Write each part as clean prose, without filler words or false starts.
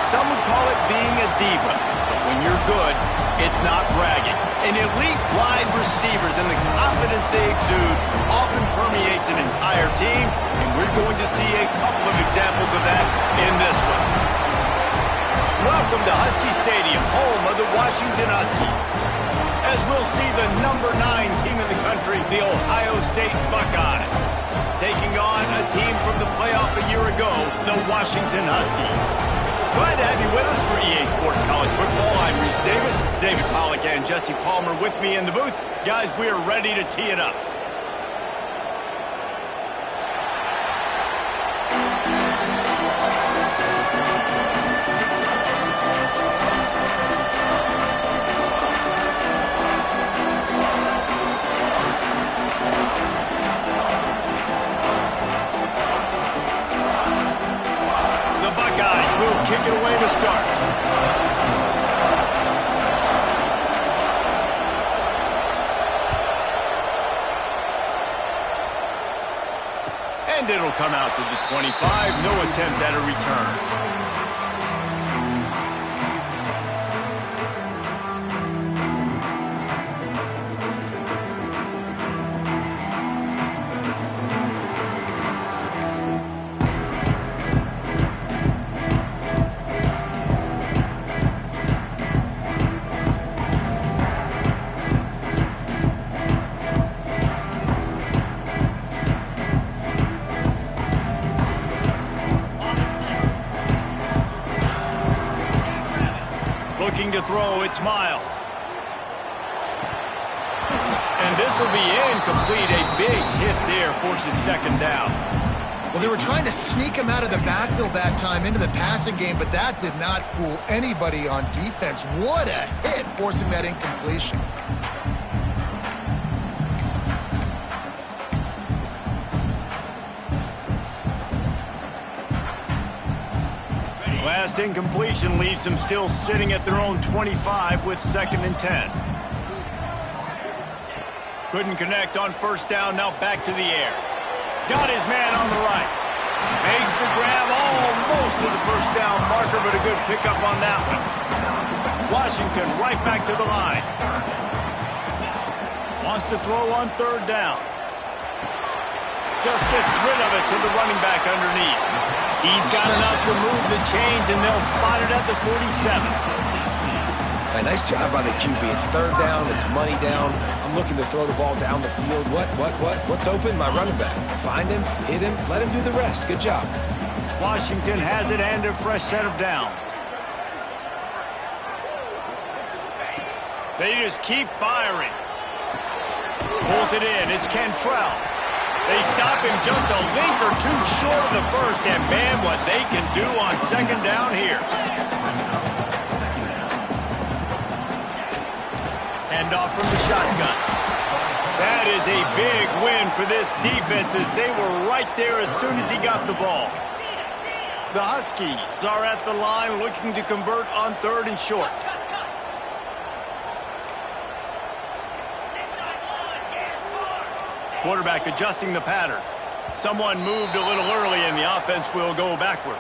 some would call it being a diva. But when you're good, it's not bragging. And elite wide receivers and the confidence they exude often permeates an entire team, and we're going to see a couple of examples of that in this one. Welcome to Husky Stadium, home of the Washington Huskies. As we'll see the #9 team in the country, the Ohio State Buckeyes, taking on a team from the playoff a year ago, the Washington Huskies. Glad to have you with us for EA Sports College Football. I'm Reese Davis, David Pollack and Jesse Palmer with me in the booth. Guys, we are ready to tee it up. Kick it away to start. And it'll come out to the 25. No attempt at a return. Looking to throw, it's Miles. And this will be incomplete. A big hit there forces second down. Well, they were trying to sneak him out of the backfield that time into the passing game, but that did not fool anybody on defense. What a hit, forcing that incompletion. Last incompletion leaves them still sitting at their own 25 with 2nd and 10. Couldn't connect on first down, now back to the air. Got his man on the right. Makes the grab almost to the first down marker, but a good pickup on that one. Washington right back to the line. Wants to throw on 3rd down. Just gets rid of it to the running back underneath. He's got enough to move the chains, and they'll spot it at the 47. Hey, nice job by the QB. It's 3rd down. It's money down. I'm looking to throw the ball down the field. What's open? My running back. Find him, hit him, let him do the rest. Good job. Washington has it and a fresh set of downs. They just keep firing. Pulls it in. It's Cantrell. They stop him just a link or two short of the first, and man, what they can do on 2nd down here. Hand off from the shotgun. That is a big win for this defense, as they were right there as soon as he got the ball. The Huskies are at the line looking to convert on 3rd and short. Quarterback adjusting the pattern. Someone moved a little early, and the offense will go backward.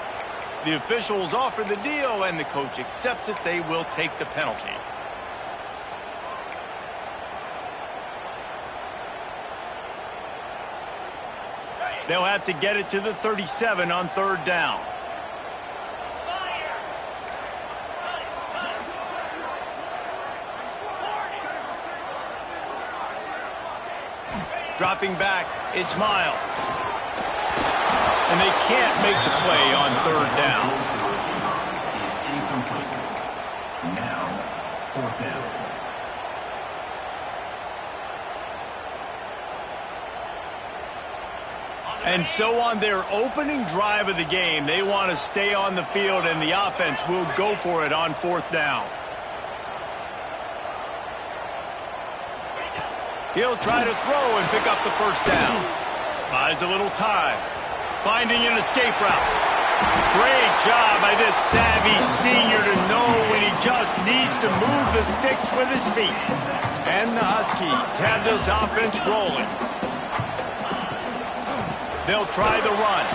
The officials offer the deal, and the coach accepts it. They will take the penalty. They'll have to get it to the 37 on 3rd down. Dropping back, it's Miles. And they can't make the play on 3rd down. Now, 4th down. And so on their opening drive of the game, they want to stay on the field, and the offense will go for it on 4th down. He'll try to throw and pick up the first down. Buys a little time. Finding an escape route. Great job by this savvy senior to know when he just needs to move the sticks with his feet. And the Huskies have this offense rolling. They'll try the run.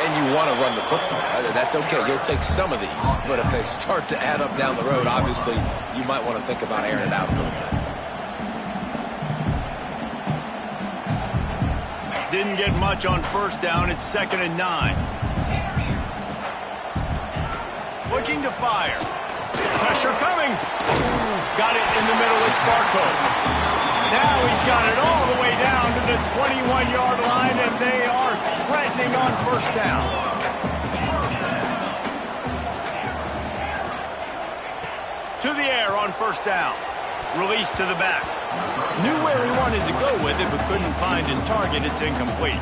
And you want to run the football. That's okay. You'll take some of these. But if they start to add up down the road, obviously, you might want to think about airing it out a little bit. Didn't get much on first down. It's 2nd and 9. Looking to fire. Pressure coming. Got it in the middle. It's Barco. Now he's got it all the way down to the 21-yard line, and they are threatening on first down. To the air on first down. Release to the back. Knew where he wanted to go with it, but couldn't find his target. It's incomplete.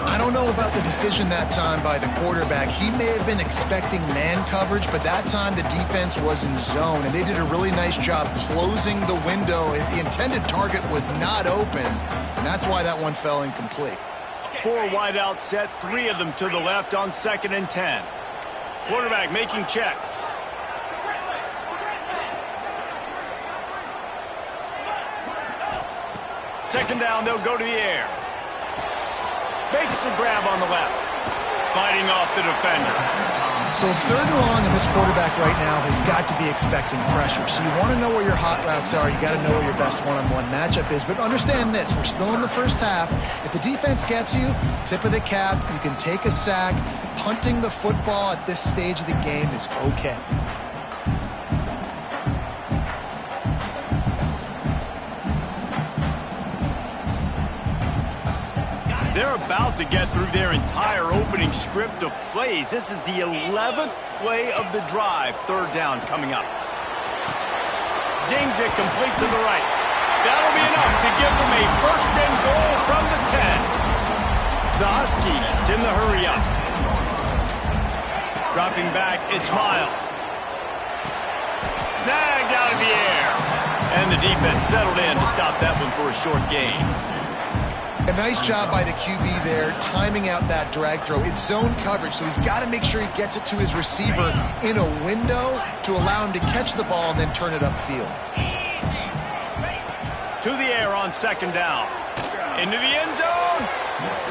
I don't know about the decision that time by the quarterback. He may have been expecting man coverage, but that time the defense was in zone, and they did a really nice job closing the window. The intended target was not open, and that's why that one fell incomplete. 4 wide out set, 3 of them to the left on 2nd and 10. Quarterback making checks. Second down, they'll go to the air. Makes the grab on the left. Fighting off the defender. So it's 3rd and long, and this quarterback right now has got to be expecting pressure. So you want to know where your hot routes are. You got to know where your best one-on-one matchup is. But understand this, we're still in the first half. If the defense gets you, tip of the cap, you can take a sack. Punting the football at this stage of the game is okay. They're about to get through their entire opening script of plays. This is the 11th play of the drive. 3rd down coming up. Zings it complete to the right. That'll be enough to give them a 1st and goal from the 10. The Huskies in the hurry up. Dropping back, it's Miles. Snagged out of the air. And the defense settled in to stop that one for a short gain. A nice job by the QB there, timing out that drag throw. It's zone coverage, so he's got to make sure he gets it to his receiver in a window to allow him to catch the ball and then turn it upfield. To the air on 2nd down. Into the end zone.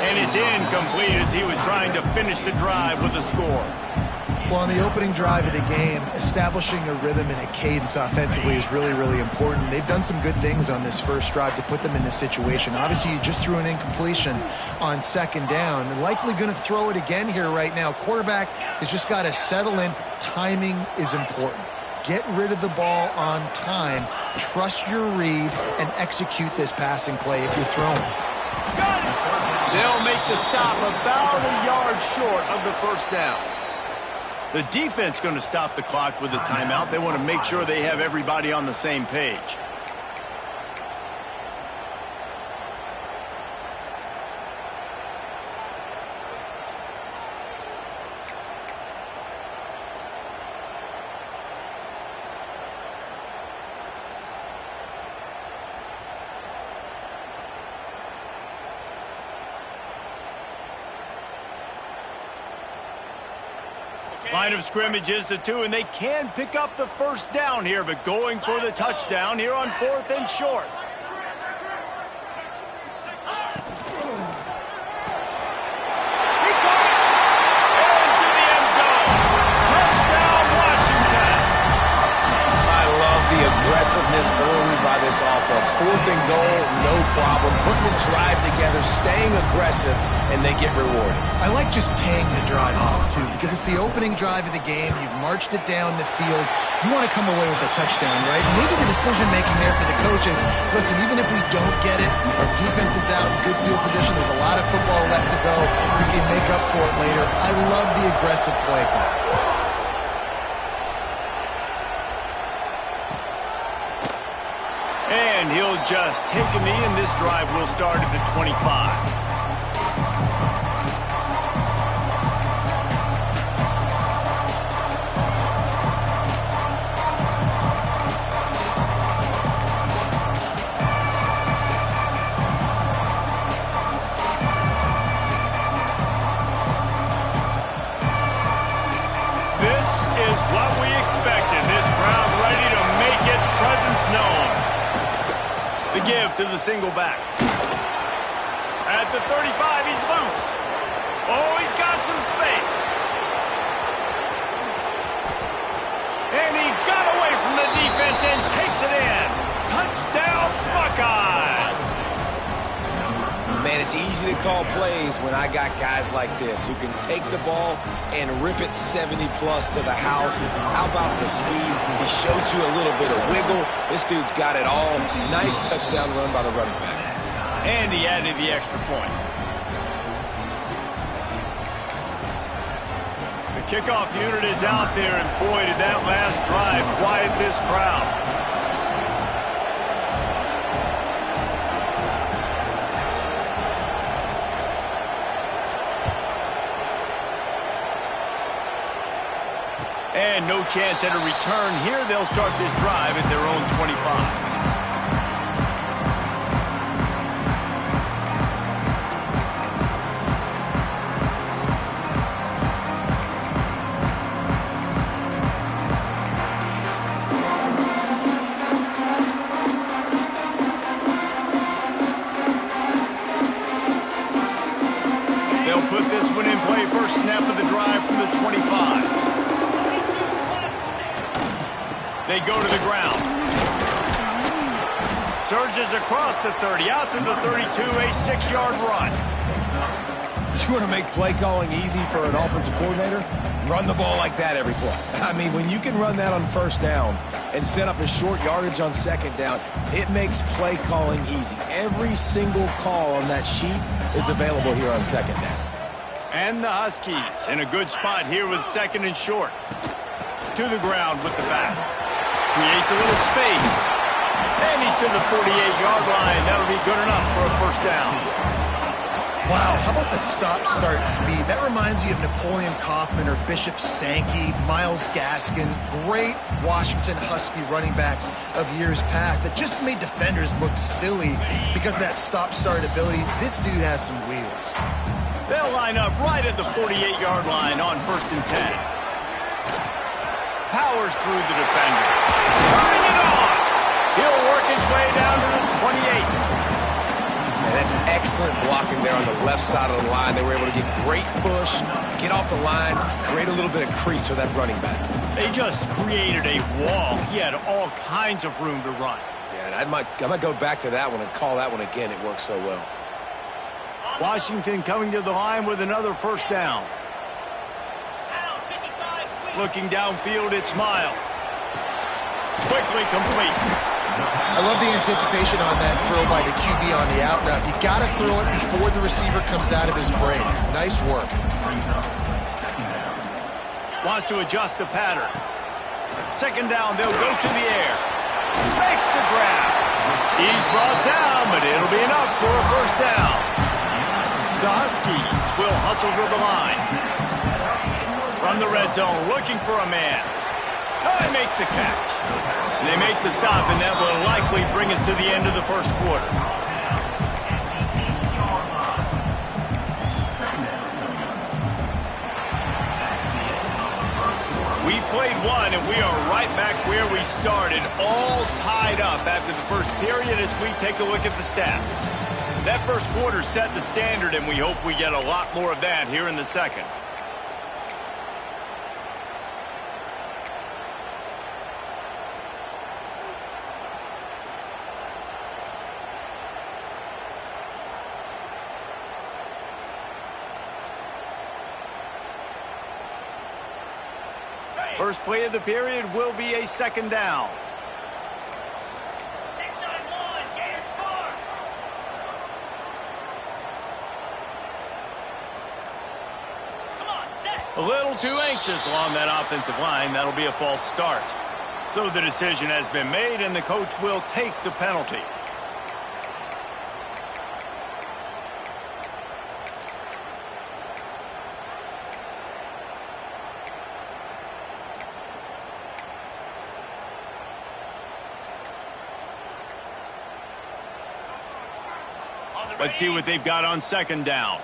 And it's incomplete as he was trying to finish the drive with a score. Well, on the opening drive of the game, establishing a rhythm and a cadence offensively is really, really important. They've done some good things on this first drive to put them in this situation. Obviously, you just threw an incompletion on 2nd down. They're likely going to throw it again here right now. Quarterback has just got to settle in. Timing is important. Get rid of the ball on time. Trust your read and execute this passing play if you're throwing. Got it! They'll make the stop about a yard short of the 1st down. The defense going to stop the clock with a timeout. They want to make sure they have everybody on the same page. Line of scrimmage is the 2, and they can pick up the 1st down here, but going for the touchdown here on 4th and short. He caught it! Into the end zone. Touchdown, Washington! I love the aggressiveness early by this offense. 4th and goal, no problem. Putting the drive together, staying aggressive, and they get rewarded. I like just paying the drive off, too, because it's the opening drive of the game. You've marched it down the field. You want to come away with a touchdown, right? And maybe the decision-making there for the coaches, listen, even if we don't get it, our defense is out in good field position. There's a lot of football left to go. We can make up for it later. I love the aggressive play call. And he'll just take a knee, and this drive will start at the 25. Give to the single back. At the 35, he's loose. Oh, he's got some space. And he got away from the defense and takes it in. Touchdown, Buckeyes. Man, it's easy to call plays when I got guys like this who can take the ball and rip it 70-plus to the house. How about the speed? He showed you a little bit of wiggle. This dude's got it all. Nice touchdown run by the running back. And he added the extra point. The kickoff unit is out there, and boy, did that last drive quiet this crowd. And no chance at a return here. They'll start this drive at their own 25. They'll put this one in play. First snap of the drive from the 25. They go to the ground. Surges across the 30, out to the 32, a 6-yard run. You want to make play calling easy for an offensive coordinator? Run the ball like that every play. I mean, when you can run that on first down and set up a short yardage on second down, it makes play calling easy. Every single call on that sheet is available here on second down. And the Huskies in a good spot here with second and short. To the ground with the back. Creates a little space. And he's to the 48-yard line. That'll be good enough for a first down. Wow, how about the stop-start speed? That reminds you of Napoleon Kaufman or Bishop Sankey, Myles Gaskin, great Washington Husky running backs of years past that just made defenders look silly because of that stop-start ability. This dude has some wheels. They'll line up right at the 48-yard line on first and 10. Powers through the defender. Turning it on. He'll work his way down to the 28. And that's excellent blocking there on the left side of the line. They were able to get great push, get off the line, create a little bit of crease for that running back. They just created a wall. He had all kinds of room to run. Yeah, I might go back to that one and call that one again. It worked so well. Washington coming to the line with another first down. Looking downfield, it's Miles. Quickly complete. I love the anticipation on that throw by the QB on the out route. You got to throw it before the receiver comes out of his break. Nice work. Wants to adjust the pattern. Second down, they'll go to the air. Makes the grab. He's brought down, but it'll be enough for a first down. The Huskies will hustle to the line. From the red zone, looking for a man. Oh, he makes the catch. And they make the stop, and that will likely bring us to the end of the first quarter. We've played one, and we are right back where we started, all tied up after the first period as we take a look at the stats. That first quarter set the standard, and we hope we get a lot more of that here in the second. First play of the period will be a second down. 6-9-1, Gator score. Come on, set. A little too anxious along that offensive line. That'll be a false start. So the decision has been made, and the coach will take the penalty. Let's see what they've got on second down.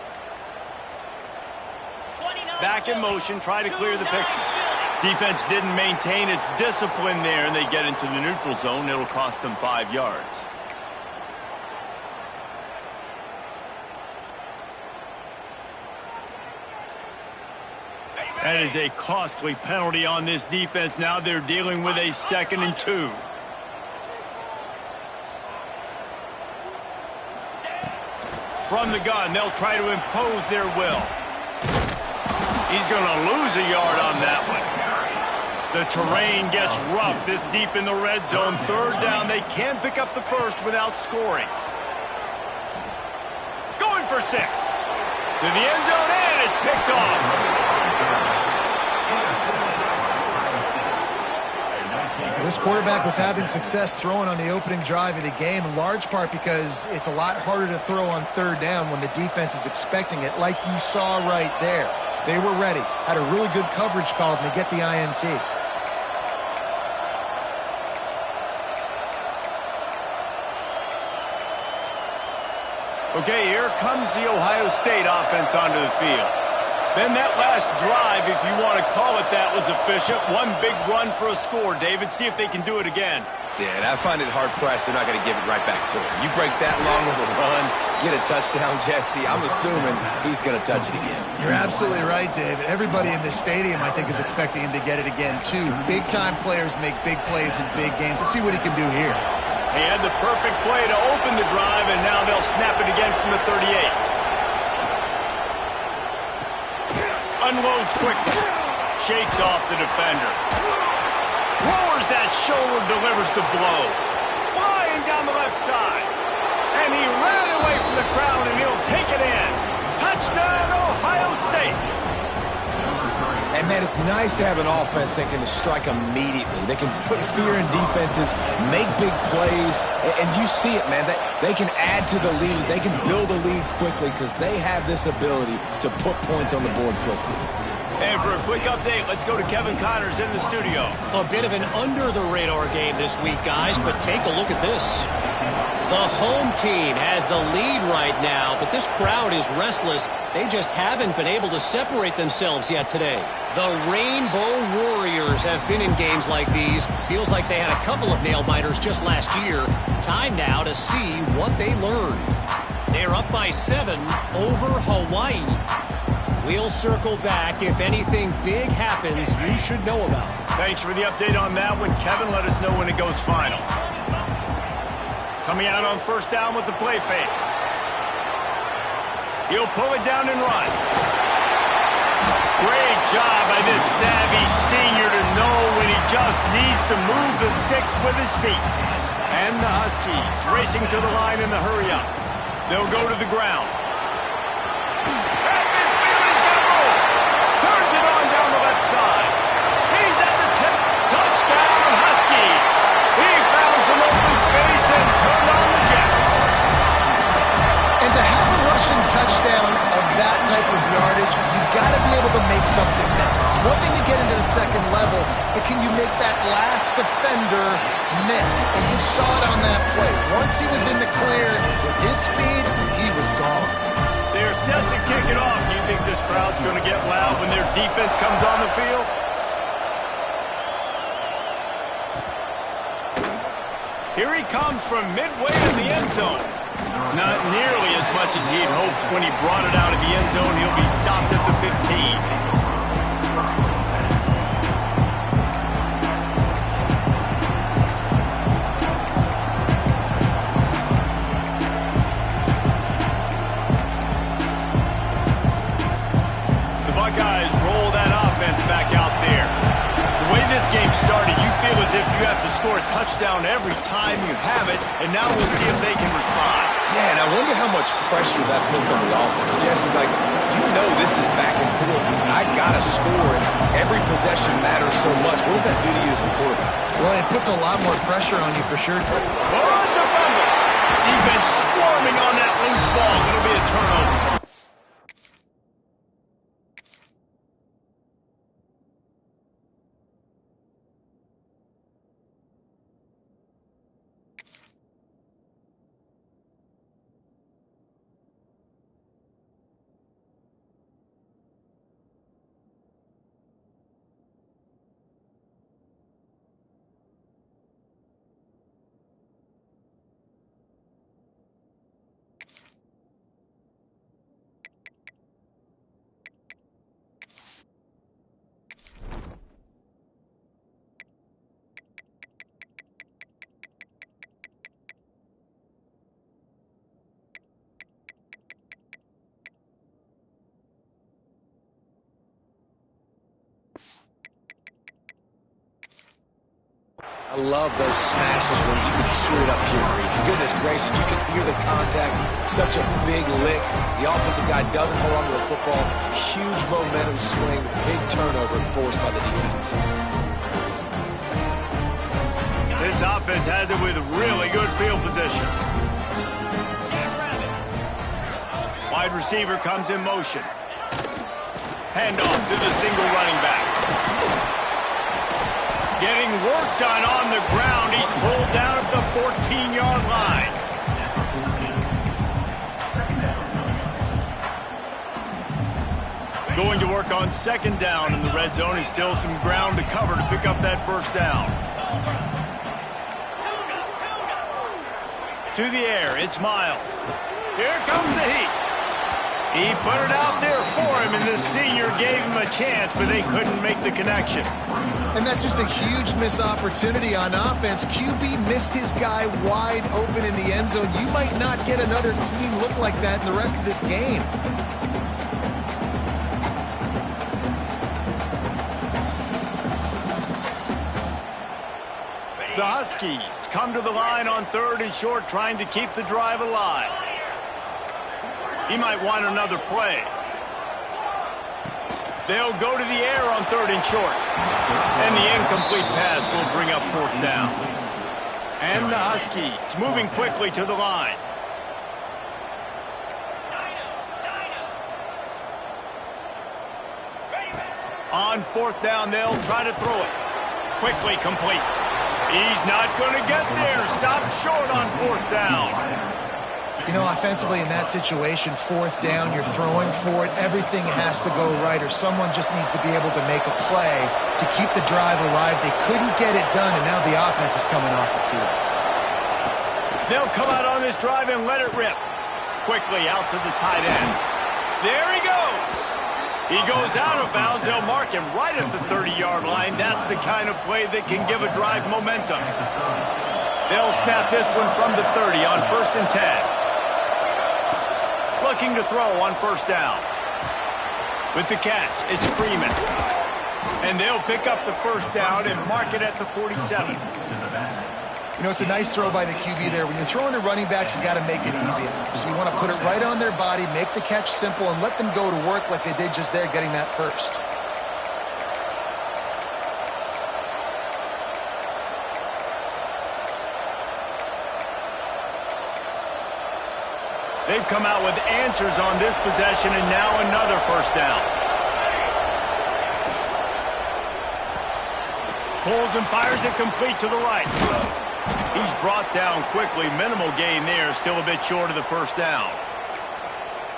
Back in motion, try to clear the picture. Defense didn't maintain its discipline there, and they get into the neutral zone. It'll cost them 5 yards. That is a costly penalty on this defense. Now they're dealing with a 2nd and 2. From the gun, they'll try to impose their will. He's going to lose a yard on that one. The terrain gets rough this deep in the red zone. 3rd down, they can't pick up the first without scoring. Going for 6. To the end zone, and it's picked off. This quarterback was having success throwing on the opening drive of the game, in large part because it's a lot harder to throw on 3rd down when the defense is expecting it, like you saw right there. They were ready, had a really good coverage called, and they get the INT. Okay, here comes the Ohio State offense onto the field. Then that last drive, if you want to call it that, was efficient. One big run for a score. David, see if they can do it again. Yeah, and I find it hard-pressed they're not going to give it right back to him. You break that long of a run, get a touchdown, Jesse, I'm assuming he's going to touch it again. You're absolutely right, David. Everybody in this stadium, I think, is expecting him to get it again, too. Big-time players make big plays in big games. Let's see what he can do here. He had the perfect play to open the drive, and now they'll snap it again from the 38. Unloads quickly. Shakes off the defender. Lowers that shoulder, delivers the blow. Flying down the left side. And he ran away from the crowd, and he'll take it in. Touchdown, Ohio State. And, man, it's nice to have an offense that can strike immediately. They can put fear in defenses, make big plays, and you see it, man. They can add to the lead. They can build a lead quickly because they have this ability to put points on the board quickly. And for a quick update, let's go to Kevin Connors in the studio. A bit of an under-the-radar game this week, guys, but take a look at this. The home team has the lead right now, but this crowd is restless. They just haven't been able to separate themselves yet today. The Rainbow Warriors have been in games like these. Feels like they had a couple of nail-biters just last year. Time now to see what they learn. They're up by 7 over Hawaii. We'll circle back if anything big happens you should know about. Thanks for the update on that one, Kevin. Let us know when it goes final. Coming out on 1st down with the play fake. He'll pull it down and run. Great job by this savvy senior to know when he just needs to move the sticks with his feet. And the Huskies racing to the line in the hurry up. They'll go to the ground. Side. He's at the tip. Touchdown, Huskies. He found some open space and turned on the Jets. And to have a rushing touchdown of that type of yardage, you've got to be able to make something miss. It's one thing to get into the 2nd level, but can you make that last defender miss? And you saw it on that play. Once he was in the clear with his speed, he was gone. They're set to kick it off. Do you think this crowd's going to get loud when their defense comes on the field? Here he comes from midway in the end zone. Not nearly as much as he'd hoped when he brought it out of the end zone. He'll be stopped at the 15. Buckeyes roll that offense back out there. The way this game started, you feel as if you have to score a touchdown every time you have it, and now we'll see if they can respond. Yeah, and I wonder how much pressure that puts on the offense. Jesse, you know this is back and forth. I got to score, and every possession matters so much. What does that do to you as a quarterback? Well, it puts a lot more pressure on you for sure. Oh, it's a fumble. Defense swarming on that loose ball. It'll be a turnover. I love those smashes when you can hear it up here, Reese. Goodness gracious, you can hear the contact. Such a big lick. The offensive guy doesn't hold on to the football. Huge momentum swing, big turnover forced by the defense. This offense has it with really good field position. Wide receiver comes in motion. Handoff to the single running back. Getting work done on the ground. He's pulled down at the 14-yard line. Going to work on second down in the red zone. He's still some ground to cover to pick up that first down. To the air, it's Miles. Here comes the heat. He put it out there for him, and the senior gave him a chance, but they couldn't make the connection. And that's just a huge missed opportunity on offense. QB missed his guy wide open in the end zone. You might not get another clean look like that in the rest of this game. The Huskies come to the line on 3rd and short, trying to keep the drive alive. He might want another play. They'll go to the air on 3rd and short. And the incomplete pass will bring up 4th down. And the Huskies moving quickly to the line. On 4th down, they'll try to throw it. Quickly complete. He's not going to get there. Stop short on 4th down. You know, offensively in that situation, 4th down, you're throwing for it. Everything has to go right, or someone just needs to be able to make a play to keep the drive alive. They couldn't get it done, and now the offense is coming off the field. They'll come out on this drive and let it rip. Quickly out to the tight end. There he goes. He goes out of bounds. They'll mark him right at the 30-yard line. That's the kind of play that can give a drive momentum. They'll snap this one from the 30 on 1st and 10. Looking to throw on 1st down. With the catch, it's Freeman. And they'll pick up the 1st down and mark it at the 47. You know, it's a nice throw by the QB there. When you're throwing to running backs, you got to make it easy. So you want to put it right on their body, make the catch simple, and let them go to work like they did just there, getting that first. They've come out with answers on this possession, and now another 1st down. Pulls and fires it complete to the right. He's brought down quickly. Minimal gain there, still a bit short of the 1st down.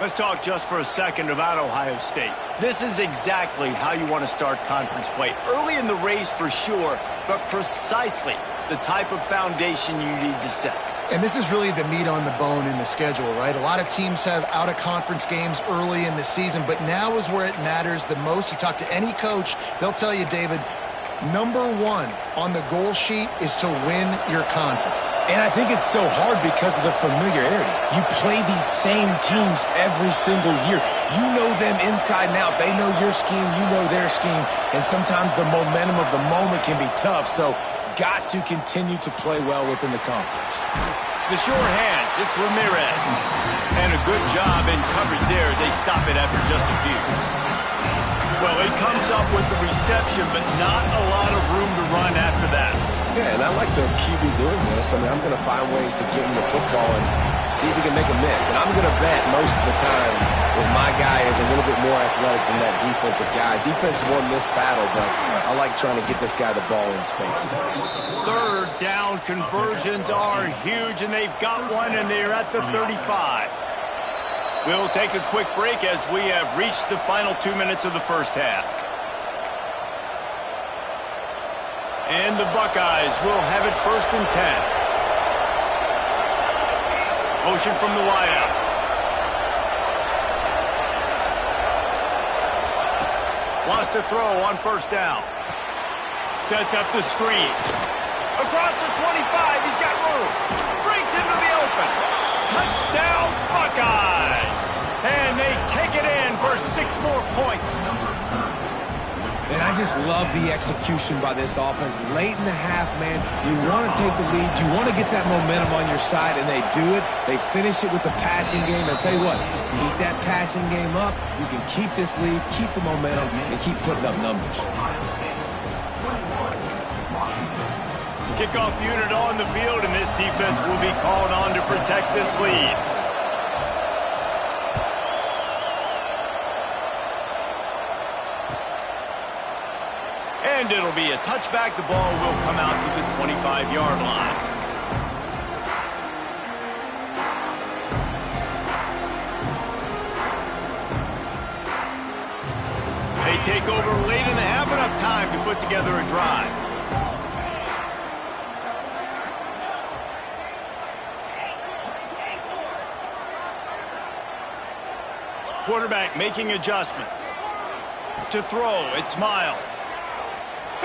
Let's talk just for a second about Ohio State. This is exactly how you want to start conference play. Early in the race for sure, but precisely the type of foundation you need to set. And this is really the meat on the bone in the schedule, right? A lot of teams have out-of-conference games early in the season, but now is where it matters the most. You talk to any coach, they'll tell you, David, number 1 on the goal sheet is to win your conference. And I think it's so hard because of the familiarity. You play these same teams every single year. You know them inside and out. They know your scheme, you know their scheme, and sometimes the momentum of the moment can be tough, so got to continue to play well within the conference. The sure hands, it's Ramirez. And a good job in coverage there as they stop it after just a few. Well, he comes up with the reception, but not a lot of room to run after that. Yeah, and I like the QB doing this. I mean, I'm going to find ways to give him the football and see if he can make a miss. And I'm going to bet most of the time that my guy is a little bit more athletic than that defensive guy. Defense won this battle, but I like trying to get this guy the ball in space. 3rd down conversions are huge, and they've got one, and they're at the 35. We'll take a quick break as we have reached the final 2 minutes of the 1st half. And the Buckeyes will have it 1st and 10. Motion from the wideout. Wants to throw on 1st down. Sets up the screen. Across the 25, he's got room. Breaks into the open. Touchdown, Buckeyes! And they take it in for 6 more points. And I just love the execution by this offense. Late in the half, man, you want to take the lead. You want to get that momentum on your side, and they do it. They finish it with the passing game. I'll tell you what, keep that passing game up. You can keep this lead, keep the momentum, and keep putting up numbers. Kickoff unit on the field, and this defense will be called on to protect this lead. And it'll be a touchback. The ball will come out to the 25-yard line. They take over late in the half, enough time to put together a drive. Quarterback making adjustments. To throw, it's Miles.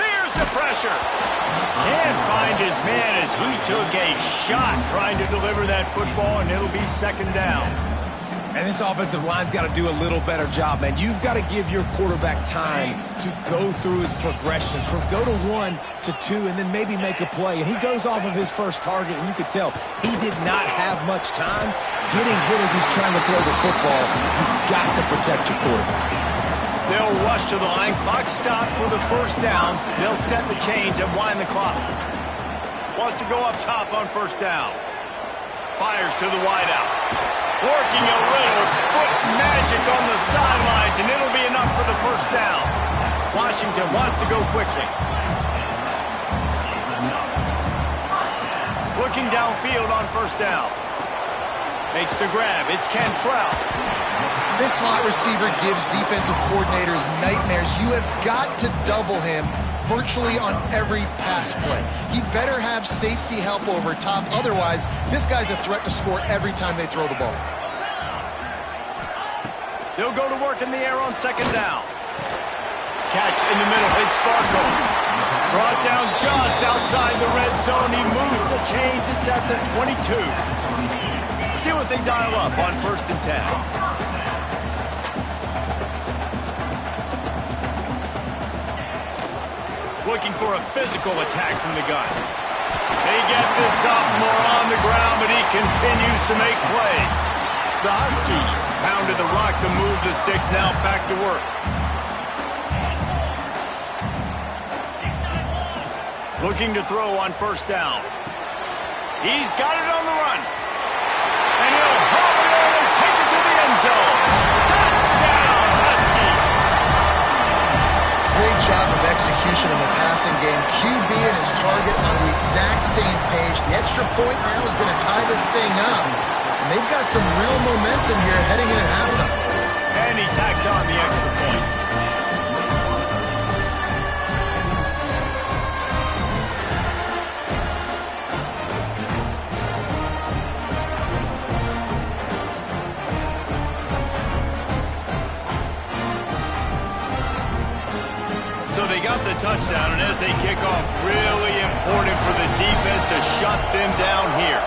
Here's the pressure. Can't find his man as he took a shot trying to deliver that football, and it'll be second down. And this offensive line's got to do a little better job, man. You've got to give your quarterback time to go through his progressions, from go to 1 to 2, and then maybe make a play. And he goes off of his first target, and you could tell he did not have much time getting hit as he's trying to throw the football. You've got to protect your quarterback. They'll rush to the line. Clock stopped for the first down. They'll set the chains and wind the clock. Wants to go up top on first down. Fires to the wideout. Working a little foot magic on the sidelines, and it'll be enough for the first down. Washington wants to go quickly. Looking downfield on first down. Makes the grab. It's Cantrell. This slot receiver gives defensive coordinators nightmares. You have got to double him virtually on every pass play. He better have safety help over top. Otherwise, this guy's a threat to score every time they throw the ball. They'll go to work in the air on second down. Catch in the middle. It's Sparko. Brought down just outside the red zone. He moves the chains. It's at the 22. See what they dial up on first and 10. Looking for a physical attack from the gun. They get this sophomore on the ground, but he continues to make plays. The Huskies pounded the rock to move the sticks, now back to work. Looking to throw on first down. He's got it on the run. And he'll hop it in and take it to the end zone. Touchdown, Husky! Great job of execution in the passing game. QB and his target on the exact same page. The extra point now is going to tie this thing up. And they've got some real momentum here heading in at halftime. And he tacks on the extra point. So they got the touchdown, and as they kick off, really important for the defense to shut them down here.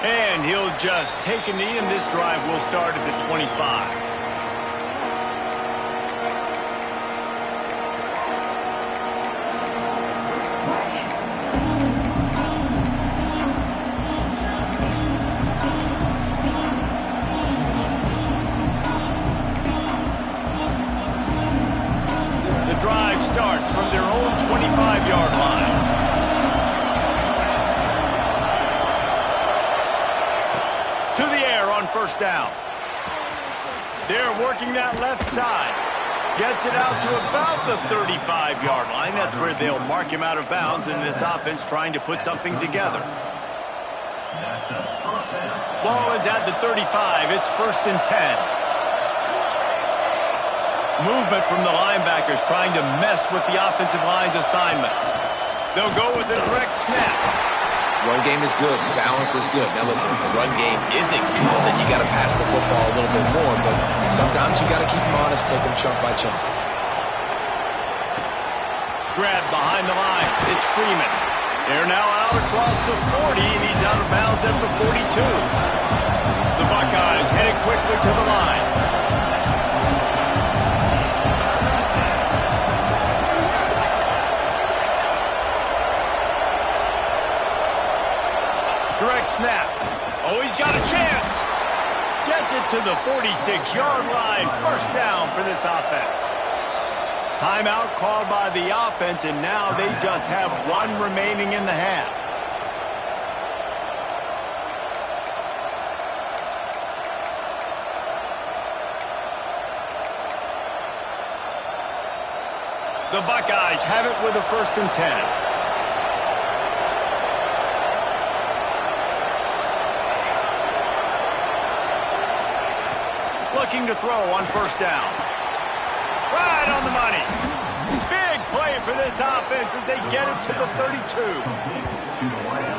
And he'll just take a knee, and this drive will start at the 25. Starts from their own 25-yard line. To the air on first down. They're working that left side. Gets it out to about the 35-yard line. That's where they'll mark him out of bounds, and this offense trying to put something together. Ball is at the 35. It's first and 10. Movement from the linebackers trying to mess with the offensive line's assignments. They'll go with a direct snap. Run game is good. Balance is good. Now listen, if the run game isn't good, then you got to pass the football a little bit more. But sometimes you got to keep them honest, take them chunk by chunk. Grab behind the line. It's Freeman. They're now out across the 40, and he's out of bounds at the 42. The Buckeyes Direct snap. Oh, he's got a chance. Gets it to the 46-yard line. First down for this offense. Timeout called by the offense, and now they just have one remaining in the half. The Buckeyes have it with a 1st and 10. Looking to throw on 1st down. Right on the money. Big play for this offense as they get it to the 32.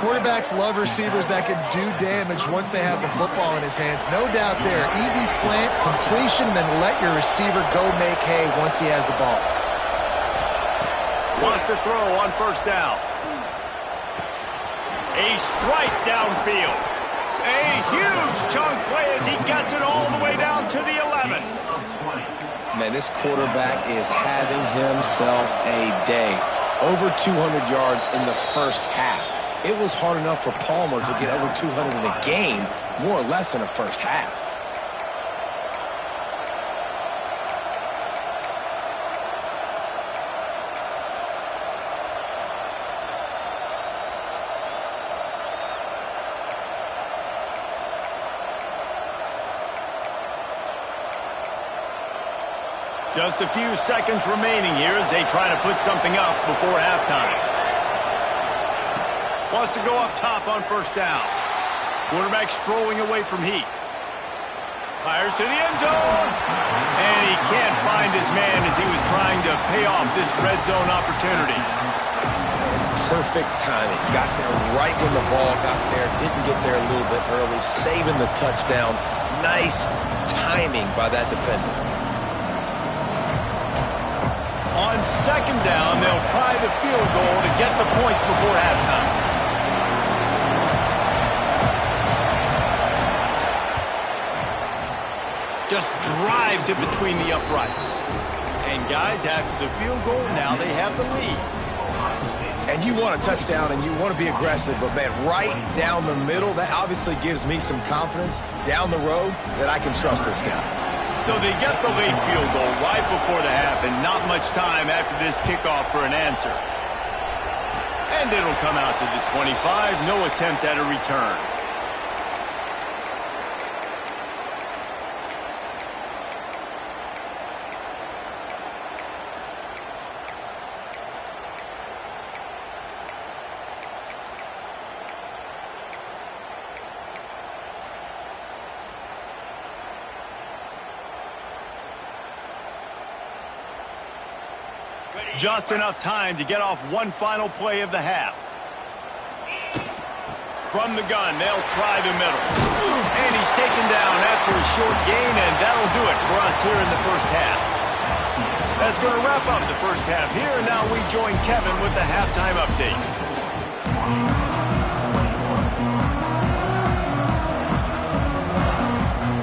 Quarterbacks love receivers that can do damage once they have the football in his hands. No doubt there. Easy slant, completion, then let your receiver go make hay once he has the ball. Wants to throw on 1st down. A strike downfield. A huge chunk play as he gets it all the way down to the 11. Man, this quarterback is having himself a day. Over 200 yards in the first half. It was hard enough for Palmer to get over 200 in a game, more or less in the first half. Just a few seconds remaining here as they try to put something up before halftime. Wants to go up top on 1st down. Quarterback strolling away from heat. Fires to the end zone. And he can't find his man as he was trying to pay off this red zone opportunity. Perfect timing. Got there right when the ball got there. Didn't get there a little bit early. Saving the touchdown. Nice timing by that defender. On 2nd down, they'll try the field goal to get the points before halftime. Just drives it between the uprights. And guys, after the field goal, now they have the lead. And you want a touchdown and you want to be aggressive, but man, right down the middle, that obviously gives me some confidence down the road that I can trust this guy. So they get the late field goal right before the half, and not much time after this kickoff for an answer. And it'll come out to the 25, no attempt at a return. Just enough time to get off one final play of the half. From the gun, they'll try the middle. And he's taken down after a short gain, and that'll do it for us here in the first half. That's going to wrap up the first half here, and now we join Kevin with the halftime update.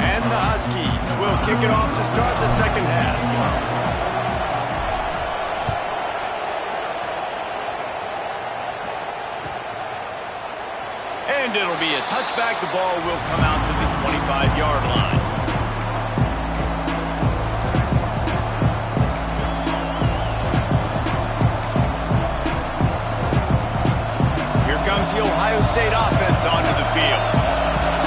And the Huskies will kick it off to start the second half. And it'll be a touchback. The ball will come out to the 25-yard line. Here comes the Ohio State offense onto the field.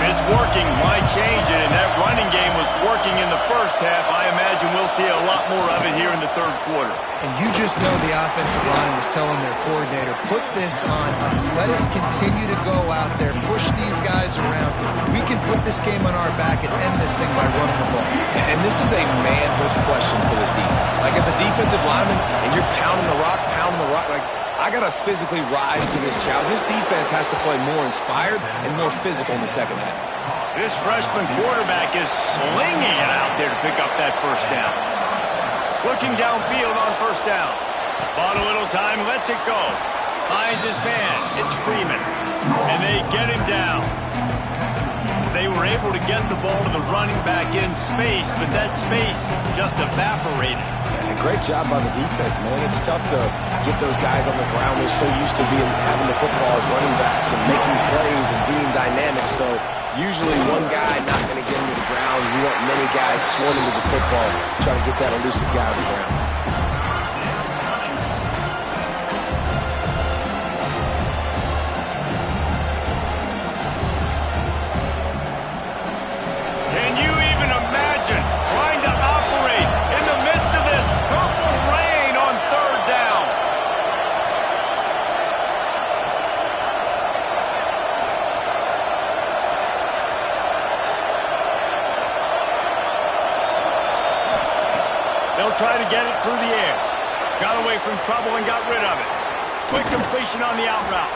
It's working. Why change it? And that running game was working in the first half. I imagine we'll see a lot more of it here in the third quarter. And you just know the offensive line was telling their coordinator, put this on us. Let us continue to go out there, push these guys around. We can put this game on our back and end this thing by running the ball. And this is a manhood question for this defense. Like, as a defensive lineman, and you're pounding the rock, like, I got to physically rise to this challenge. This defense has to play more inspired and more physical in the second half. This freshman quarterback is slinging it out there to pick up that first down. Looking downfield on first down. Bought a little time, lets it go. Finds his man. It's Freeman. And they get him down. They were able to get the ball to the running back in space, but that space just evaporated. And a great job by the defense, man. It's tough to get those guys on the ground. They're so used to having the football as running backs and making plays and being dynamic. So usually one guy not going to get him to the ground. You want many guys swarming to the football, trying to get that elusive guy on the ground. Try to get it through the air. Got away from trouble and got rid of it. Quick completion on the out route.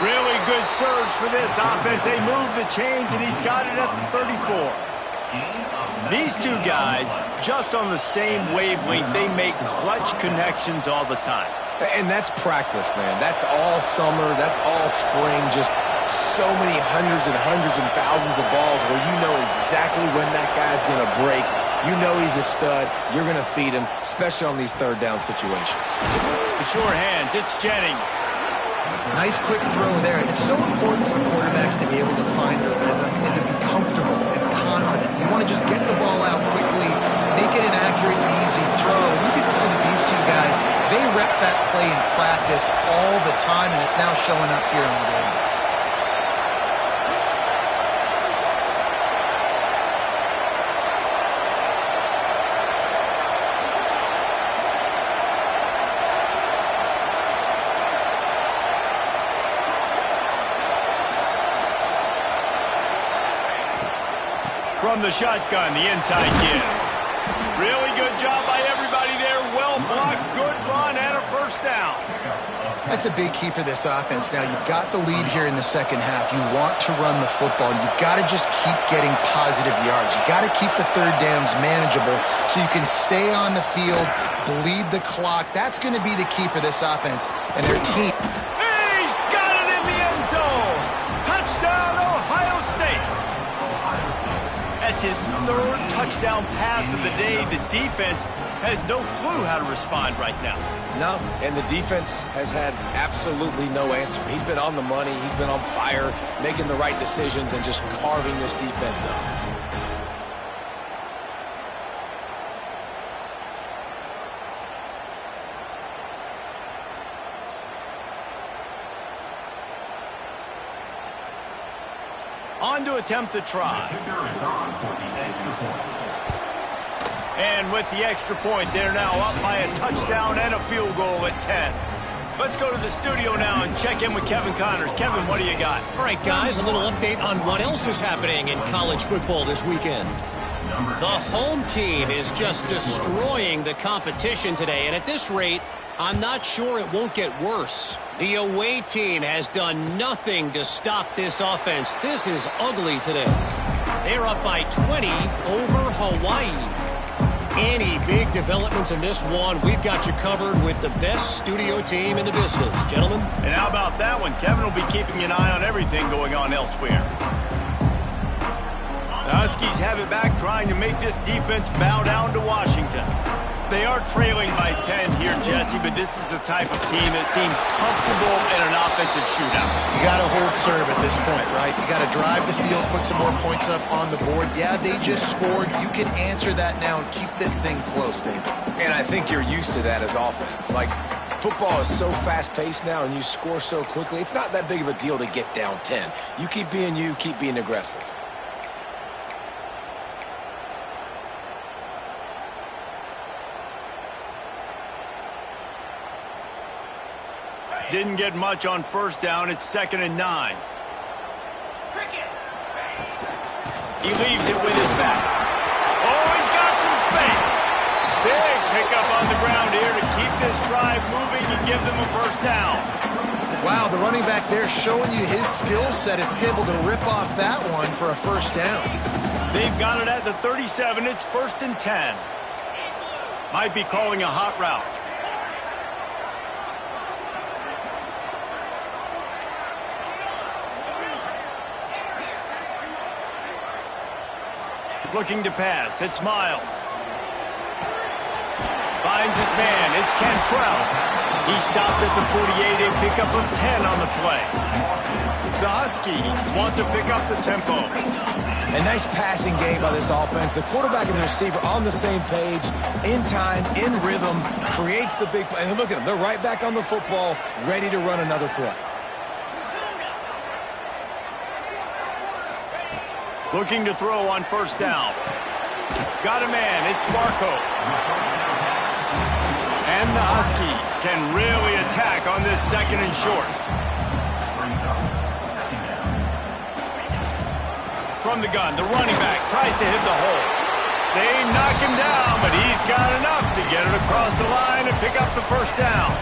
Really good surge for this offense. They move the chains, and he's got it at the 34. These two guys, just on the same wavelength, they make clutch connections all the time. And that's practice, man. That's all summer. That's all spring. Just so many hundreds and thousands of balls where you know exactly when that guy's going to break. You know he's a stud. You're going to feed him, especially on these third down situations. The short hands, it's Jennings. Nice quick throw there. And it's so important for quarterbacks to be able to find a rhythm and to be comfortable and confident. You want to just get the ball out quickly, make it an accurate and easy throw. You can tell that these two guys, they rep that play in practice all the time, and it's now showing up here in the game. From the shotgun, the inside give. Really good job by everybody there. Well blocked, good run, and a first down. That's a big key for this offense. Now, you've got the lead here in the second half. You want to run the football. You've got to just keep getting positive yards. You've got to keep the third downs manageable so you can stay on the field, bleed the clock. That's going to be the key for this offense and their team. He's got it in the end zone. Touchdown, Ohio State. That's his third touchdown pass of the day. The defense has no clue how to respond right now. No, and the defense has had absolutely no answer. He's been on the money. He's been on fire, making the right decisions and just carving this defense up. On to attempt the try. And with the extra point, they're now up by a touchdown and a field goal at 10. Let's go to the studio now and check in with Kevin Connors. Kevin, what do you got? All right, guys, a little update on what else is happening in college football this weekend. The home team is just destroying the competition today, and at this rate, I'm not sure it won't get worse. The away team has done nothing to stop this offense. This is ugly today. They're up by 20 over Hawaii. Any big developments in this one, we've got you covered with the best studio team in the business. Gentlemen? And how about that one? Kevin will be keeping an eye on everything going on elsewhere. The Huskies have it back, trying to make this defense bow down to Washington. They are trailing by 10 here, Jesse, but this is the type of team that seems comfortable in an offensive shootout. You got to hold serve at this point, right? You got to drive the field, put some more points up on the board. Yeah, they just scored. You can answer that now and keep this thing close, David. And I think you're used to that as offense. Like, football is so fast-paced now and you score so quickly, it's not that big of a deal to get down 10. You keep being you, keep being aggressive. Didn't get much on first down. It's 2nd and 9. He leaves it with his back. Oh, he's got some space. Big pickup on the ground here to keep this drive moving and give them a first down. Wow, the running back there showing you his skill set is able to rip off that one for a first down. They've got it at the 37. It's 1st and 10. Might be calling a hot route. Looking to pass. It's Miles. Finds his man. It's Cantrell. He stopped at the 48 and pick up a 10 on the play. The Huskies want to pick up the tempo. A nice passing game by this offense. The quarterback and the receiver on the same page, in time, in rhythm, creates the big play. And look at them. They're right back on the football, ready to run another play. Looking to throw on first down. Got a man. It's Marco. And the Huskies can really attack on this second and short. From the gun, the running back tries to hit the hole. They knock him down, but he's got enough to get it across the line and pick up the first down.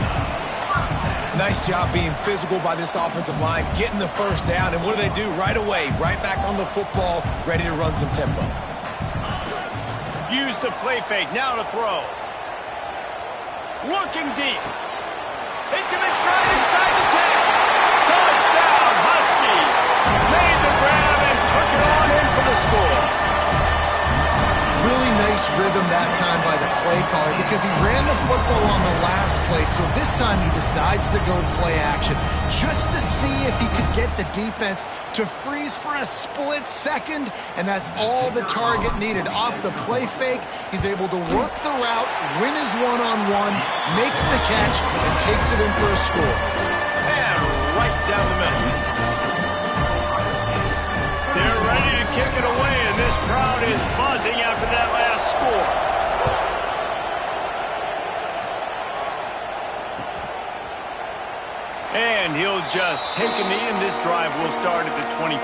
Nice job being physical by this offensive line, getting the first down, and what do? Right away, right back on the football, ready to run some tempo. Use the play fake, now to throw. Looking deep. Hits him in stride inside the 10. Touchdown, Huskies. Made the grab and took it on in for the score. Really nice rhythm that time by the play caller because he ran the football on the last play, so this time he decides to go play action just to see if he could get the defense to freeze for a split second, and that's all the target needed. Off the play fake, he's able to work the route, win his one-on-one, makes the catch, and takes it in for a score. And right down the middle. They're ready to kick it away, and this crowd is buzzing after that last score. And he'll just take a knee, and this drive will start at the 25.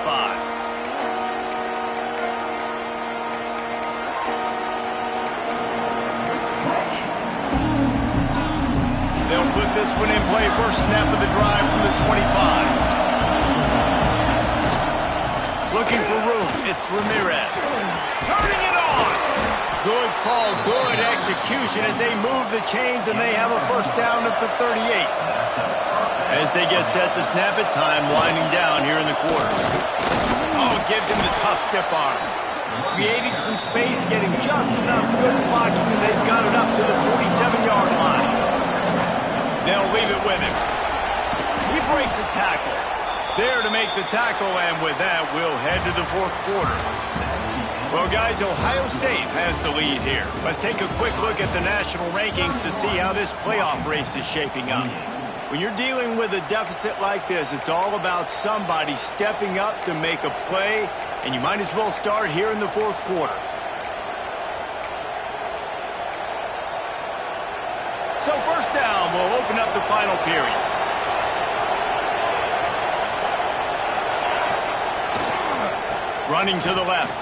They'll put this one in play. First snap of the drive from the 25. Looking for room. It's Ramirez. Turning it on. Good call, good execution as they move the chains, and they have a first down at the 38. As they get set to snap it, time winding down here in the quarter. Oh, gives him the tough stiff arm. Creating some space, getting just enough good blocking, and they've got it up to the 47-yard line. They'll leave it with him. He breaks a tackle. There to make the tackle, and with that, we'll head to the fourth quarter. Well, guys, Ohio State has the lead here. Let's take a quick look at the national rankings to see how this playoff race is shaping up. When you're dealing with a deficit like this, it's all about somebody stepping up to make a play, and you might as well start here in the fourth quarter. So first down, we'll open up the final period. Running to the left.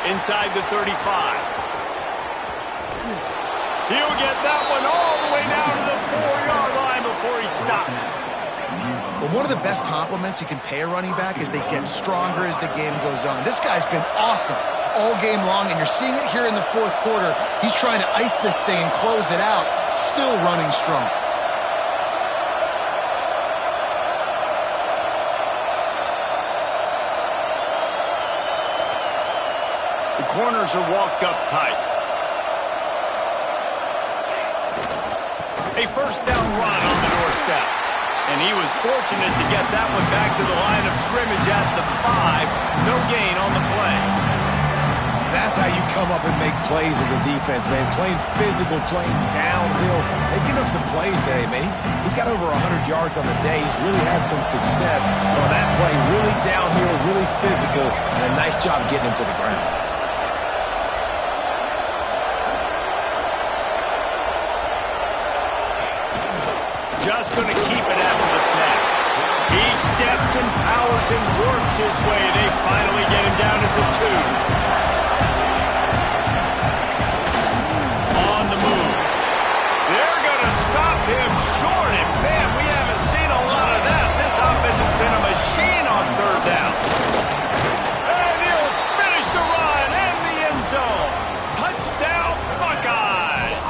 Inside the 35. He'll get that one all the way down to the 4-yard line before he stopped. Well, one of the best compliments you can pay a running back is they get stronger as the game goes on. This guy's been awesome all game long, and you're seeing it here in the fourth quarter. He's trying to ice this thing and close it out, still running strong. The corners are walked up tight. A first down run on the doorstep. And he was fortunate to get that one back to the line of scrimmage at the 5. No gain on the play. That's how you come up and make plays as a defense, man. Playing physical, playing downhill. They've given up some plays today, man. He's got over 100 yards on the day. He's really had some success on that play. Really downhill, really physical, and a nice job getting him to the ground. Just going to keep it after the snap. He steps and powers and works his way. They finally get him down at the 2. On the move. They're going to stop him short. And, man, we haven't seen a lot of that. This offense has been a machine on third down. And he'll finish the run in the end zone. Touchdown, Buckeyes.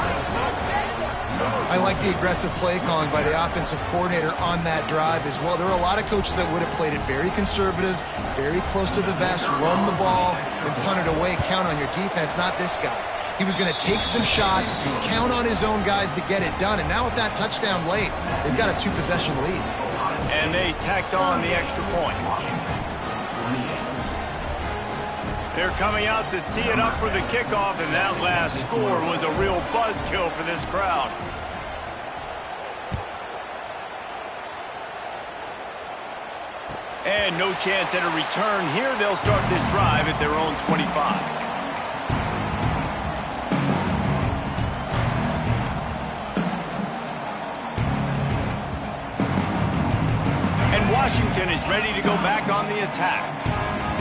I like the aggressive play calling by the offensive coordinator on that drive as well. There are a lot of coaches that would have played it very conservative, very close to the vest, run the ball, and punt it away. Count on your defense, not this guy. He was going to take some shots, count on his own guys to get it done. And now with that touchdown late, they've got a 2-possession lead. And they tacked on the extra point. They're coming out to tee it up for the kickoff, and that last score was a real buzzkill for this crowd. And no chance at a return here. They'll start this drive at their own 25. Washington is ready to go back on the attack.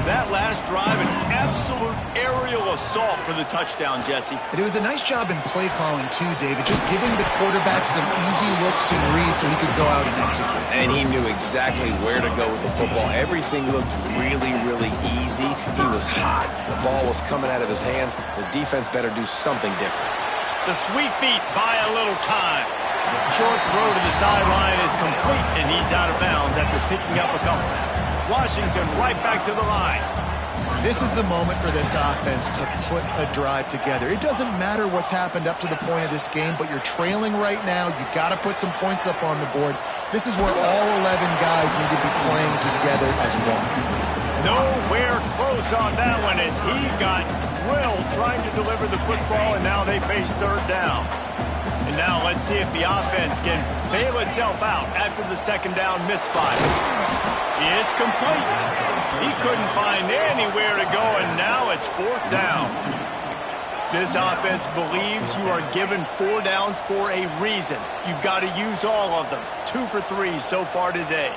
That last drive, an absolute aerial assault for the touchdown, Jesse. And it was a nice job in play calling, too, David, just giving the quarterback some easy looks and reads so he could go out and execute. And he knew exactly where to go with the football. Everything looked really, really easy. He was hot. The ball was coming out of his hands. The defense better do something different. The sweet feet buy a little time. Short throw to the sideline is complete, and he's out of bounds after picking up a couple. Washington right back to the line. This is the moment for this offense to put a drive together. It doesn't matter what's happened up to the point of this game, but you're trailing right now. You got to put some points up on the board. This is where all 11 guys need to be playing together as one. Nowhere close on that one as he got drilled trying to deliver the football, and now they face third down. And now let's see if the offense can bail itself out after the second down misfire. It's complete. He couldn't find anywhere to go, and now it's fourth down. This offense believes you are given 4 downs for a reason. You've got to use all of them. 2 for 3 so far today.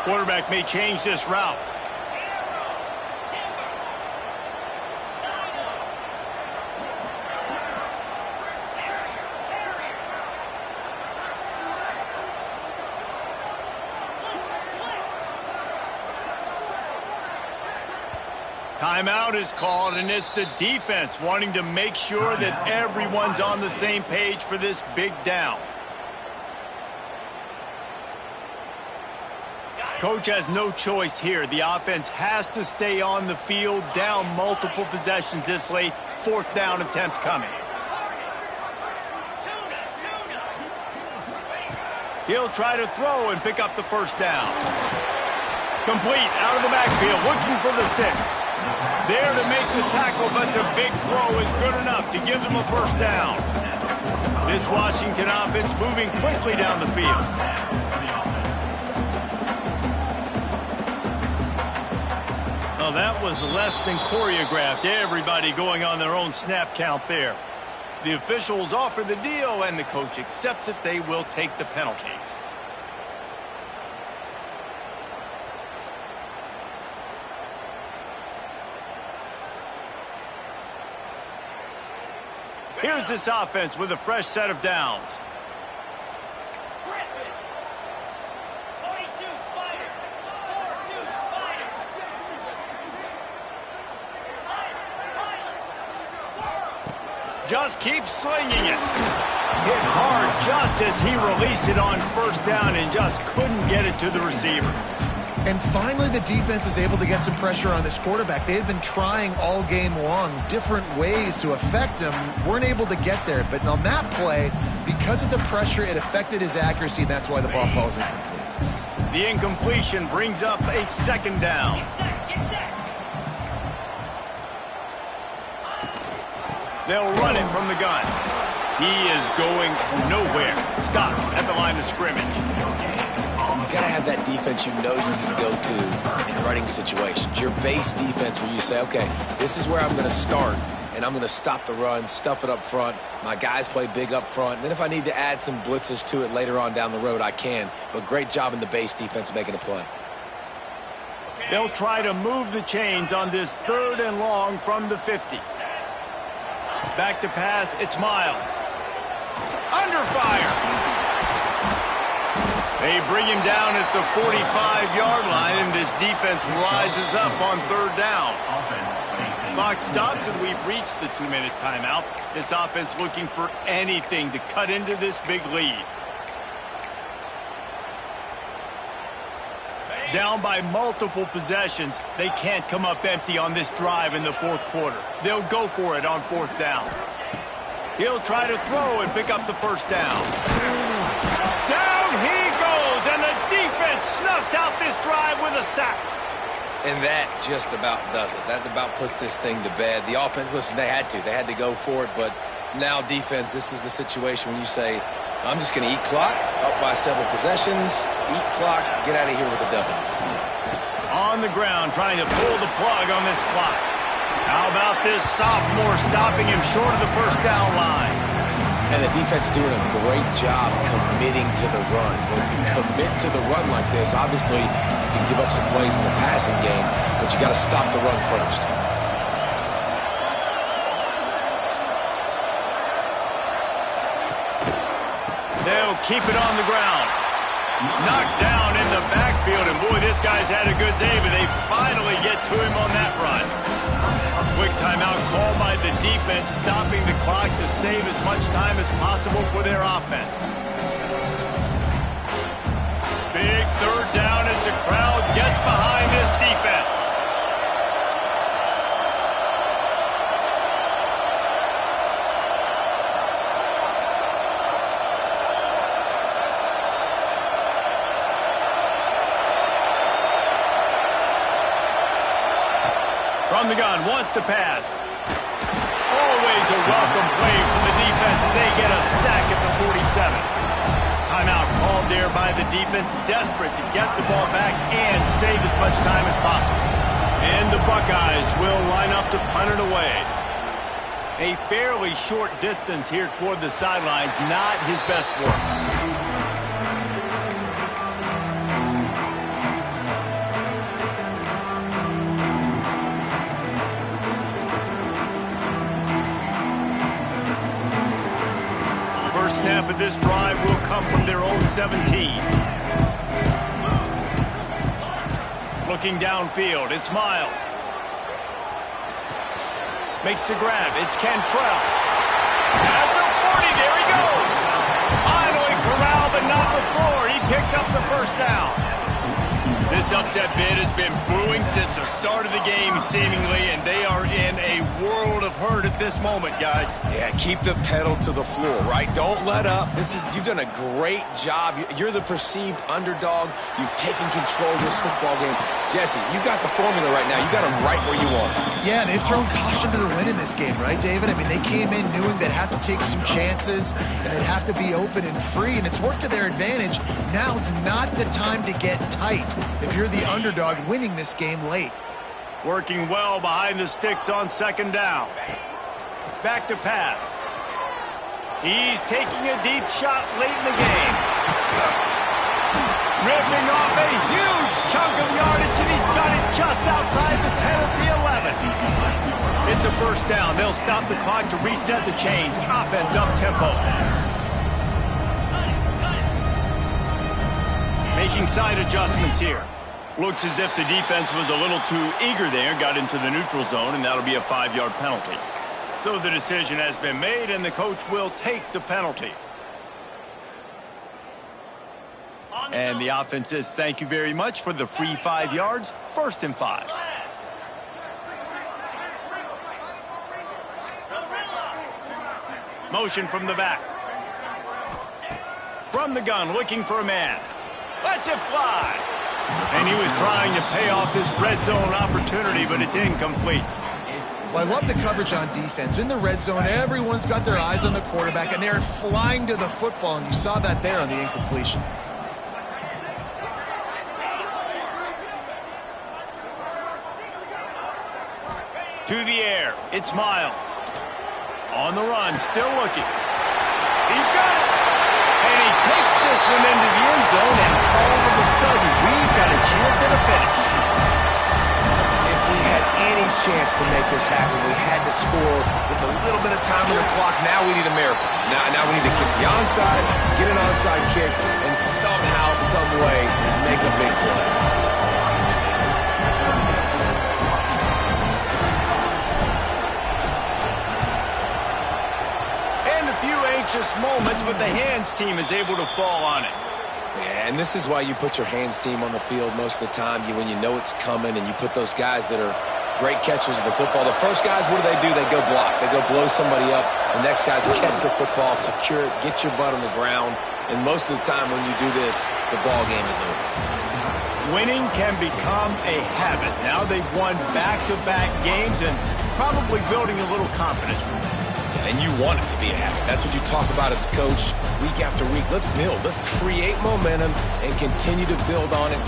Quarterback may change this route. Timeout is called, and it's the defense wanting to make sure that everyone's on the same page for this big down. Coach has no choice here. The offense has to stay on the field, down multiple possessions this late. Fourth down attempt coming. He'll try to throw and pick up the first down. Complete out of the backfield, looking for the sticks. There to make the tackle, but the big throw is good enough to give them a first down. This Washington offense moving quickly down the field. Oh, that was less than choreographed. Everybody going on their own snap count there. The officials offer the deal, and the coach accepts it. They will take the penalty. Here's this offense with a fresh set of downs. Just keeps slinging it. Hit hard just as he released it on first down and just couldn't get it to the receiver. And finally, the defense is able to get some pressure on this quarterback. They had been trying all game long different ways to affect him. Weren't able to get there. But on that play, because of the pressure, it affected his accuracy, and that's why the ball falls incomplete. The incompletion brings up a second down. They'll run it from the gun. He is going nowhere. Stopped at the line of scrimmage. You got to have that defense you know you can go to in running situations. Your base defense where you say, okay, this is where I'm going to start, and I'm going to stop the run, stuff it up front. My guys play big up front. And then if I need to add some blitzes to it later on down the road, I can. But great job in the base defense making a play. They'll try to move the chains on this 3rd and long from the 50. Back to pass, it's Miles. Under fire. They bring him down at the 45-yard line, and this defense rises up on 3rd down. Offense facing Clock stops, and we've reached the 2-minute timeout. This offense looking for anything to cut into this big lead. Down by multiple possessions, they can't come up empty on this drive in the fourth quarter. They'll go for it on fourth down. He'll try to throw and pick up the first down. Down he goes, and the defense snuffs out this drive with a sack. And that just about does it. That about puts this thing to bed. The offense, listen, they had to go for it, but now defense, this is the situation when you say, I'm just going to eat clock, up by several possessions, eat clock, get out of here with a W. On the ground, trying to pull the plug on this clock. How about this sophomore stopping him short of the first down line? And the defense doing a great job committing to the run. When you commit to the run like this, obviously you can give up some plays in the passing game, but you got to stop the run first. They'll keep it on the ground. Knocked down in the backfield, and boy, this guy's had a good day, but they finally get to him on that run. Quick timeout called by the defense, stopping the clock to save as much time as possible for their offense. Big third down as the crowd gets behind this defense. From the gun, wants to pass. Always a welcome play from the defense as they get a sack at the 47. Timeout called there by the defense, desperate to get the ball back and save as much time as possible. And the Buckeyes will line up to punt it away. A fairly short distance here toward the sidelines, not his best work. Snap of this drive will come from their own 17. Looking downfield, it's Miles. Makes the grab, it's Cantrell. At the 40, there he goes. Finally corralled, but not before. He picks up the first down. This upset bid has been brewing since the start of the game, seemingly, and they are in a world of hurt at this moment, guys. Yeah, keep the pedal to the floor, right? Don't let up. You've done a great job. You're the perceived underdog. You've taken control of this football game. Jesse, you got the formula right now. You got them right where you want them. Yeah, they've thrown caution to the wind in this game, right, David? I mean, they came in knowing they'd have to take some chances and they'd have to be open and free, and it's worked to their advantage. Now's not the time to get tight if you're the underdog winning this game late. Working well behind the sticks on second down. Back to pass. He's taking a deep shot late in the game. Ripping off a huge chunk of yardage, and he's got it just outside the 10 of the 11. It's a first down. They'll stop the clock to reset the chains. Offense up-tempo. Making side adjustments here. Looks as if the defense was a little too eager there, got into the neutral zone, and that'll be a 5-yard penalty. So the decision has been made, and the coach will take the penalty. And the offense says thank you very much for the free 5 yards, 1st and 5. Motion from the back. From the gun, looking for a man. Lets it fly. And he was trying to pay off this red zone opportunity, but it's incomplete. Well, I love the coverage on defense. In the red zone, everyone's got their eyes on the quarterback, and they're flying to the football, and you saw that there on the incompletion. To the air, it's Miles. On the run, still looking. He's got it. And he takes this one into the end zone, and all of a sudden, we've got a chance at a finish. If we had any chance to make this happen, we had to score with a little bit of time on the clock. Now we need a miracle. Now we need to kick the onside, get an onside kick, and somehow, some way, make a big play. the hands team is able to fall on it. Yeah, and this is why you put your hands team on the field most of the time. When you know it's coming, and you put those guys that are great catchers of the football. The first guys, what do? They go block. They go blow somebody up. The next guys catch the football, secure it, get your butt on the ground. And most of the time when you do this, the ball game is over. Winning can become a habit. Now they've won back-to-back games and probably building a little confidence from that. And you want it to be a habit. That's what you talk about as a coach week after week. Let's build. Let's create momentum and continue to build on it.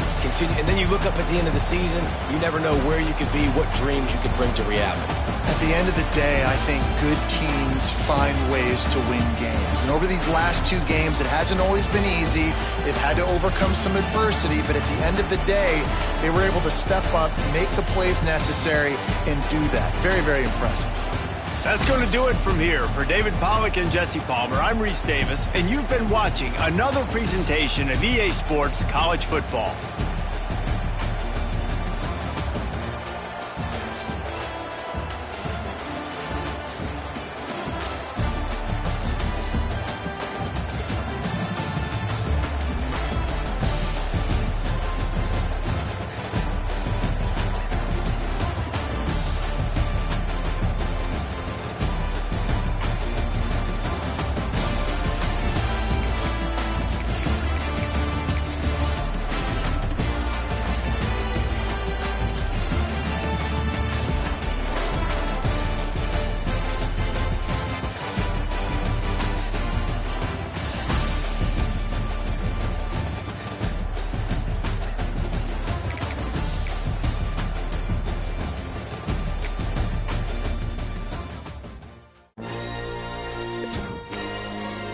And then you look up at the end of the season, you never know where you could be, what dreams you could bring to reality. At the end of the day, I think good teams find ways to win games. And over these last 2 games, it hasn't always been easy. They've had to overcome some adversity, but at the end of the day, they were able to step up, make the plays necessary, and do that. Very, very impressive. That's going to do it from here. For David Pollack and Jesse Palmer, I'm Reese Davis, and you've been watching another presentation of EA Sports College Football.